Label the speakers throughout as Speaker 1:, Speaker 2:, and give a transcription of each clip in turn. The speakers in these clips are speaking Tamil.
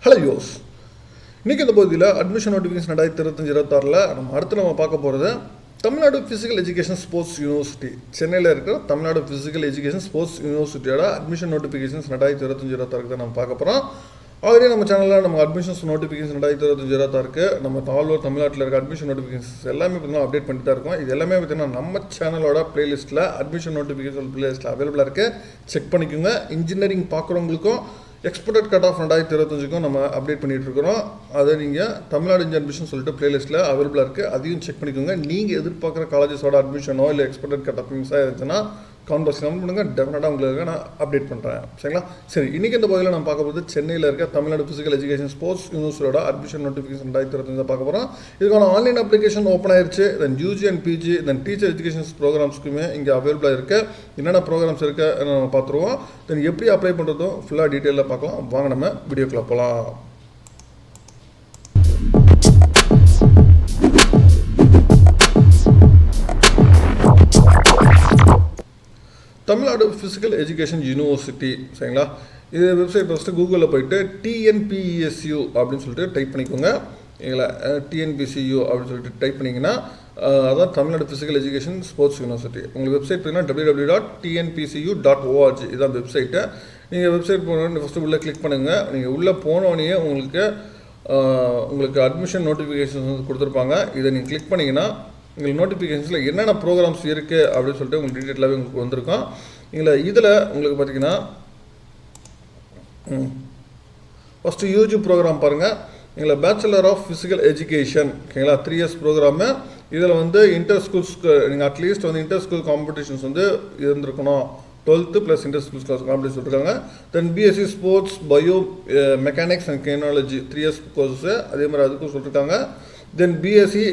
Speaker 1: ஹலோ யோஸ். இன்றைக்கி இந்த பகுதியில் அட்மிஷன் நோட்டிஃபிகேஷன் 2025-26 நம்ம பார்க்க போகிறது Tamil Nadu physical education sports university, சென்னையில் இருக்கிற தமிழ்நாடு ஃபிசிக்கல் எஜுகேஷன் ஸ்போர்ட்ஸ் யூனிவர்சிட்டியோட அட்மிஷன் நோட்டிஃபிகேஷன்ஸ் 2025-26 தான் நம்ம பார்க்க போகிறோம். ஆல்ரெடி நம்ம சேனலில் நம்ம அட்மிஷன்ஸ் நோட்டிஃபிகேஷன் 2025-26 நம்ம ஆல்ஓவர் தமிழ்நாட்டில் இருக்க அட்மிஷன் நோட்டிஃபிகேஷன்ஸ் எல்லாமே பார்த்தீங்கன்னா அப்டேட் பண்ணிட்டு தான் இருக்கோம். இது எல்லாமே பார்த்தீங்கன்னா நம்ம சேனலோட பிளேலிஸ்ட்டில் அட்மிஷன் நோட்டிஃபிகேஷன் பிளேலிஸ்ட்டில் அவைலபிளாக இருக்குது. செக் பண்ணிக்கோங்க. இன்ஜினியரிங் பார்க்குறவங்களுக்கும் எக்ஸ்பெக்டட் கட் ஆஃப் 2025 நம்ம அப்டேட் பண்ணிகிட்டு இருக்கிறோம். அதை நீங்கள் தமிழ்நாடு இன்ஜினியர் அட்மிஷன் சொல்லிட்டு பிளேலிஸ்ட்டில் அவைலபிளாக இருக்குது. அதையும் செக் பண்ணிக்கோங்க. நீங்கள் எதிர்பார்க்குற காலேஜஸோட அட்மிஷனோ இல்லை எக்ஸ்பெக்டட் கட் ஆஃப் மிஸ்ஸாக இருந்துச்சுன்னா கமெண்ட் பாக்ஸ் கமெண்ட் பண்ணுங்கள். டெஃபினட்டாக உங்களுக்கு நான் அப்டேட் பண்ணுறேன். சரிங்களா? சரி, இன்றைக்கி இந்த பகுதியில் நம்ம பார்க்க போகிறது சென்னையில் இருக்க தமிழ்நாடு ஃபிசிக்கல் எஜுகேஷன் ஸ்போர்ட்ஸ் யூனிவர்சிட்டியோட அட்மிஷன் நோட்டிஃபிகேஷன் 2025 பார்க்க போகிறோம். இதுக்கான ஆன்லைன் அப்ளிகேஷன் ஓப்பன் ஆயிடுச்சு. Then UG and PG then teacher education ப்ரோக்ராம்ஸ்க்குமே இங்கே அவைலபிளாக இருக்குது. என்னென்ன ப்ரோக்ராம்ஸ் இருக்குது நம்ம பார்த்துருவோம். தென் எப்படி அப்ளை பண்ணுறதும் ஃபுல்லாக டீட்டெயிலாக பார்க்கலாம். வாங்க நம்ம வீடியோக்குள்ள போகலாம். தமிழ்நாடு ஃபிசிக்கல் எஜுகேஷன் யூனிவர்சிட்டி, சரிங்களா? இது வெப்சைட் ஃபஸ்ட்டு கூகுளில் போயிட்டு TNPESU அப்படின்னு சொல்லிட்டு டைப் பண்ணிக்கோங்க. இல்லைங்களா? TNPCU அப்படின்னு சொல்லிட்டு டைப் பண்ணிங்கன்னா அதான் Tamil Nadu physical education sports university. உங்களுக்கு வெப்சைட் பார்த்தீங்கன்னா www.tnpcu.org இதுதான் வெப்சைட்டு. நீங்கள் வெப்சைட் போனோன்னு ஃபஸ்ட்டு உள்ளே கிளிக் பண்ணுங்கள். நீங்கள் உள்ளே போனோடனே உங்களுக்கு அட்மிஷன் நோட்டிஃபிகேஷன் கொடுத்துருப்பாங்க. இதை நீங்கள் கிளிக் பண்ணிங்கன்னா உங்களுக்கு நோட்டிஃபிகேஷன்ஸில் என்னென்ன ப்ரோக்ராம்ஸ் இருக்குது அப்படின்னு சொல்லிட்டு உங்களுக்கு டீட்டெயிலாகவே உங்களுக்கு வந்திருக்கும். இதில் உங்களுக்கு பார்த்தீங்கன்னா ஃபஸ்ட்டு யூஜி ப்ரோக்ராம் பாருங்கள். பேச்சுலர் ஆஃப் ஃபிசிக்கல் எஜுகேஷன், ஓகேங்களா? 3 இயர்ஸ் ப்ரோக்ராமு. இதில் இன்டர் ஸ்கூல்ஸ்க்கு நீங்கள் அட்லீஸ்ட் இன்டர் ஸ்கூல் காம்படிஷன்ஸ் இருந்திருக்கணும். 12th + இன்டர் ஸ்கூல்ஸ் காம்படிஷன் சொல்லியிருக்காங்க. Then BSc sports biomechanics and technology 3 years course அதே மாதிரி அதுக்கும் சொல்லியிருக்காங்க. Then BSc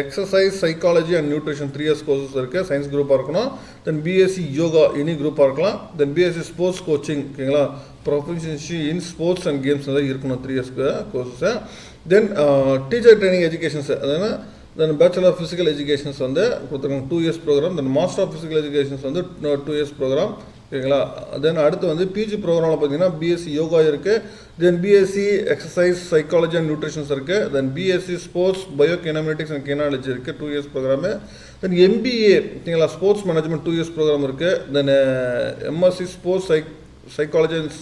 Speaker 1: exercise psychology and nutrition 3 years courses இருக்குது. சயின்ஸ் குரூப்பாக இருக்கணும். தென் பிஎஸ்சி யோகா எனி குரூப்பாக இருக்கலாம். தென் பிஎஸ்சி ஸ்போர்ட்ஸ் கோச்சிங், ஓகேங்களா? Proficiency in sports and games இருக்கணும் 3 years courses. Then teacher training educations அதாவது then bachelor of physical educations கொடுத்துருக்காங்க 2 years programme. Then master of physical educations 2 years program, ஓகேங்களா? தென் அடுத்து பிஜி ப்ரோக்ராமில் பார்த்தீங்கன்னா பிஎஸ்சி யோகா இருக்குது. Then BSc exercise psychology and nutritions இருக்குது. Then BSc sports biokinematics and kinesiology இருக்குது 2 இயர்ஸ் ப்ரோக்ராமு. தென் எம்பிஏ, ஓகேங்களா? ஸ்போர்ட்ஸ் மேனேஜ்மெண்ட் 2 இயர்ஸ் ப்ரோக்ராம் இருக்குது. Then MSc sports psychology and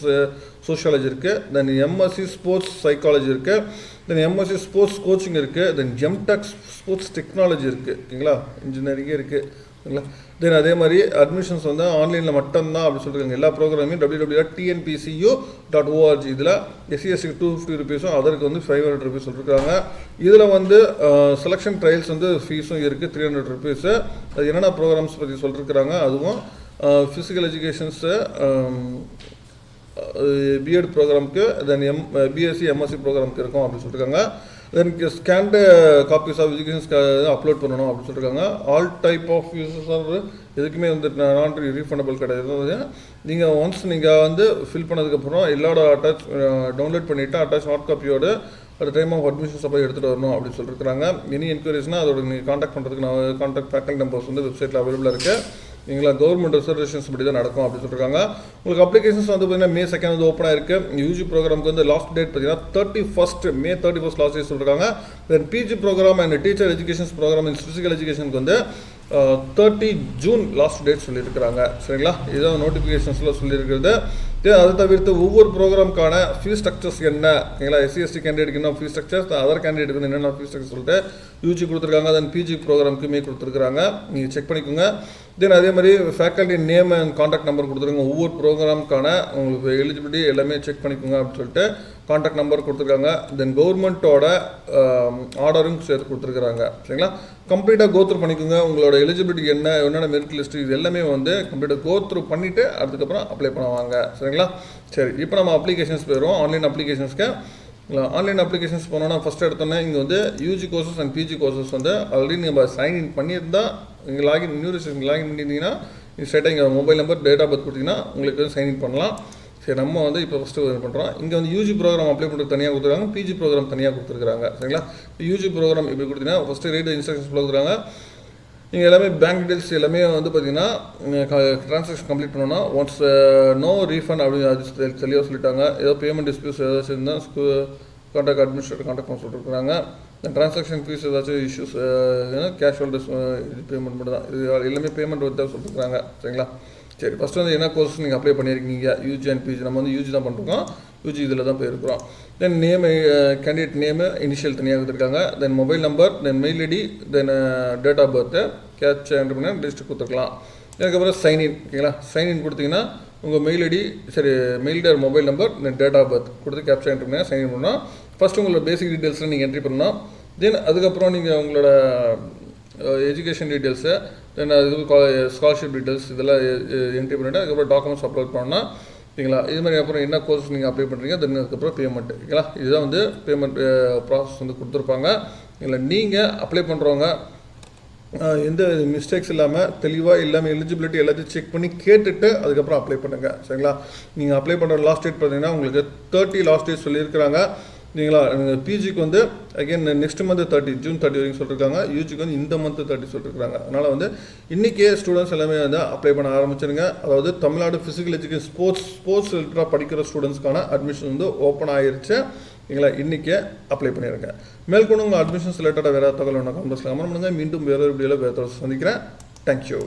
Speaker 1: sociology இருக்குது. தென் எம்எஸ்சி ஸ்போர்ட்ஸ் சைக்காலஜி இருக்குது. தென் எம்எஸ்சி ஸ்போர்ட்ஸ் கோச்சிங் இருக்குது. தென் எம்டெக் ஸ்போர்ட்ஸ் டெக்னாலஜி இருக்குது, ஓகேங்களா? இன்ஜினியரிங்கே இருக்குது, ஓகேங்களா? தென் அதே மாதிரி அட்மிஷன்ஸ் ஆன்லைனில் மட்டும்தான் அப்படி சொல்லியிருக்காங்க. எல்லா ப்ரோக்ராமையும் www.tnpcu.org. இதில் SC/STக்கு 250 rupees, அதற்கு 500 rupees சொல்லியிருக்காங்க. இதில் செலெக்ஷன் ட்ரையல்ஸ் ஃபீஸும் இருக்குது 300 rupees. அது என்னென்ன ப்ரோக்ராம்ஸ் பற்றி சொல்லியிருக்கிறாங்க. அதுவும் ஃபிசிக்கல் எஜுகேஷன்ஸு பிஎட் ப்ரோக்ராமுக்கு, தென் பிஎஸ்சி எம்எஸ்சி ப்ரோக்ராமுக்கு இருக்கும் அப்படின்னு சொல்லியிருக்காங்க. Then scanned copies of educations upload பண்ணணும் அப்படின்னு சொல்லியிருக்காங்க. ஆல் டைப் ஆஃப் யூசஸ் எதுக்குமே நான் ரீஃபண்டபிள் கிடையாது. நீங்கள் ஒன்ஸ் ஃபில் பண்ணதுக்கப்புறம் எல்லாரோட டவுன்லோட் பண்ணிவிட்டு அட்டாச் ஹார்ட் காப்பியோடு அட் டைம் ஆஃப் அட்மிஷன்ஸ் அப்போ எடுத்துகிட்டு வரணும் அப்படின்னு சொல்லியிருக்காங்க. எனி என்கொயரிஸ்னால் அதோட நீங்கள் காண்டாக்ட் பண்ணுறதுக்கு காண்டாக்ட் ஃபேக்கல்டி நம்பர்ஸ் வெப்சைட்டில் அவைலபிளாக இருக்குது. நீங்களா கவர்மெண்ட் ரிசர்வேஷன்ஸ் படி தான் நடக்கும் அப்படின்னு சொல்லியிருக்காங்க. உங்களுக்கு அப்ளிகேஷன்ஸ் பார்த்தீங்கன்னா May 2 ஓப்பனாக இருக்குது. யூஜி ப்ரோக்ராமுக்கு லாஸ்ட் டேட் பார்த்தீங்கன்னா 31st May 31st last date சொல்லியிருக்காங்க. Then PG program and teacher educations program in physical எஜுகேஷனுக்கு 30 June லாஸ்ட் டேட் சொல்லியிருக்கிறாங்க. சரிங்களா? இதுதான் நோட்டிஃபிகேஷன்ஸில் சொல்லியிருக்கிறது. அதை தவிர்த்து ஒவ்வொரு ப்ரோக்ராமுக்கான ஃபீஸ் ஸ்ட்ரக்சர்ஸ் என்ன, ஓகேங்களா? SC/ST கேண்டிடேட்டுக்கு என்ன ஃபீஸ் ஸ்ட்ரக்சர்ஸ், அதர் கேண்டிடேட்டுக்கு என்னென்ன ஃபீஸ் ஸ்ட்ரக்சர் சொல்லிட்டு யூஜி கொடுத்துருக்காங்க. தென் பிஜி ப்ரோக்ராமுக்குமே கொடுத்துருக்காங்க. நீங்கள் செக் பண்ணிக்கோங்க. தென் அதே மாதிரி faculty name and contact number கொடுத்துருக்காங்க. ஒவ்வொரு ப்ரோக்ராமுக்கான உங்களுக்கு எலிஜிபிலிட்டி எல்லாமே செக் பண்ணிக்கோங்க அப்படின்னு சொல்லிட்டு காண்டாக்ட் நம்பர் கொடுத்துருக்காங்க. தென் கவர்மெண்ட்டோட ஆர்டரும் சேர்த்து கொடுத்துருக்குறாங்க. சரிங்களா? கம்ப்ளீட்டாக கோத்ரூ பண்ணிக்கோங்க. உங்களோட எலிஜிபிலிட்டி என்னென்ன மெரிட் லிஸ்ட் இது எல்லாமே கம்ப்ளீட்டாக கோத்ரூ பண்ணிவிட்டு அதுக்கப்புறம் அப்ளை பண்ணுவாங்க. சரிங்களா? சரி, இப்போ நம்ம அப்ளிகேஷன்ஸ் போயிடுவோம். ஆன்லைன் அப்ளிகேஷன்ஸ்க்கு ஆன்லைன் அப்ளிகேஷன்ஸ் போனோன்னா ஃபஸ்ட்டு எடுத்தோன்னே இங்கே UG courses and PG courses already நம்ம சைன்இன் பண்ணியிருந்தால் இங்கே நியூ ரிஜிஸ்ட்ரேஷன் லாகின் பண்ணியிருந்தீங்கன்னா ஸ்ட்ரைட்டாக இங்கே mobile number date of birth கொடுத்தீங்கன்னா உங்களுக்கு சைன்இன் பண்ணலாம். சரி, நம்ம இப்போ ஃபஸ்ட்டு பண்ணுறோம். இங்கே யூஜி ப்ரோக்ராம் அப்ளை பண்ணுறது தனியாக கொடுத்துருக்காங்க, பிஜி ப்ரோக்ராம் தனியாக கொடுத்துருக்காங்க. சரிங்களா? யூஜி ப்ரோக்ராம் இப்படி கொடுத்தீங்கன்னா ஃபஸ்ட்டு ரீட் இன்ஸ்ட்ரக்ஷன்ஸ் கொடுக்குறாங்க. நீங்கள் எல்லாமே பேங்க் டீட்டெயில்ஸ் எல்லாமே வந்து பார்த்தீங்கன்னா ட்ரான்சாக்ஷன் கம்ப்ளீட் பண்ணோன்னா ஒன்ஸ் நோ ரீஃபண்ட் அப்படின்னு அது தெளிவாக சொல்லிட்டாங்க. ஏதோ பேமெண்ட் டிஸ்பியூஸ் ஏதாச்சும் இருந்தால் கான்டாக்ட் அட்மினிஸ்ட்ரேட்டர் கான்டாக்ட் பண்ண சொல்லியிருக்காங்க. ட்ரான்சாக்ஷன் ஃபீஸ் ஏதாச்சும் இஷ்யூஸ் கேஷுவல் இது பேமெண்ட் மட்டும் தான், இது எல்லாமே பேமெண்ட் வந்து சொல்லியிருக்காங்க. சரிங்களா? சரி, ஃபஸ்ட்டு வந்து என்ன கோர்ஸ் நீங்கள் அப்ளை பண்ணியிருக்கீங்க? UG and PG. நம்ம வந்து யூஜி தான் பண்ணிருக்கோம், யூஜி இதில் தான் போயிருக்கிறோம். Then name, candidate name initial தனியாக கொடுத்துருக்காங்க. Then mobile number, then mail ID, then date of birth, catch entry பண்ணி லிஸ்ட்டு கொடுத்துருக்கலாம். அதுக்கப்புறம் சைன்இன். ஓகேங்களா? சைன்இன் கொடுத்தீங்கன்னா உங்கள் மெயில் ஐடி, சரி mail ID, mobile number, then date of birth கொடுத்து கேப்சர் என்ட்ரு பண்ணி சைன்இன் பண்ணால் ஃபஸ்ட்டு உங்களோட பேசிக் டீட்டெயில்ஸில் நீங்கள் என்ட்ரி பண்ணணும். தென் அதுக்கப்புறம் நீங்கள் உங்களோட எஜுகேஷன் டீட்டெயில்ஸு, தென் அது ஸ்காலர்ஷிப் டீட்டெயில்ஸ் இதெல்லாம் என்ட்ரி பண்ணிவிட்டு அதுக்கப்புறம் டாக்குமெண்ட்ஸ் அப்லோட் பண்ணால் ஓகேங்களா. இது மாதிரி அப்புறம் என்ன கோர்ஸ் நீங்கள் அப்ளை பண்ணுறீங்க, தென் அதுக்கப்புறம் பேமெண்ட். ஓகேங்களா? இதுதான் வந்து பேமெண்ட் ப்ராசஸ் வந்து கொடுத்துருப்பாங்க. இல்லை நீங்கள் அப்ளை பண்ணுறவங்க எந்த மிஸ்டேக்ஸ் இல்லாமல் தெளிவாக எல்லாமே எலிஜிபிலிட்டி எல்லாத்தையும் செக் பண்ணி கேட்டுட்டு அதுக்கப்புறம் அப்ளை பண்ணுங்கள். சரிங்களா? நீங்கள் அப்ளை பண்ணுற லாஸ்ட் டேட் பார்த்தீங்கன்னா உங்களுக்கு 30 லாஸ்ட் டேட் சொல்லியிருக்கிறாங்க. சரிங்களா? பிஜிக்கு வந்து அகைன் நெக்ஸ்ட் மந்த் 30 ஜூன் 30 வரைக்கும் சொல்லியிருக்காங்க. யூஜிக்கு வந்து இந்த மந்த் 30 சொல்லியிருக்காங்க. அதனால் வந்து இன்றைக்கே ஸ்டூடெண்ட்ஸ் எல்லாமே வந்து அப்ளை பண்ண ஆரம்பிச்சிருங்க. அதாவது தமிழ்நாடு ஃபிசிக்கல் எஜுகேஷன் ஸ்போர்ட்ஸ் ரிலேட்டடாக படிக்கிற ஸ்டூடெண்ட்ஸ்க்கான அட்மிஷன் வந்து ஓப்பன் ஆகிருச்சு. நீங்களா இன்றைக்கே அப்ளை பண்ணிடுங்க. மேற்கொண்டு உங்கள் அட்மிஷன்ஸ் ரிலேட்டடாக வேறு தகவல் ஒன்று கமெண்ட்ஸில் கமெண்ட் பண்ணுங்கள். மீண்டும் வேறு வீடியோவில் வேறு சந்திக்கிறேன். தேங்க்யூ.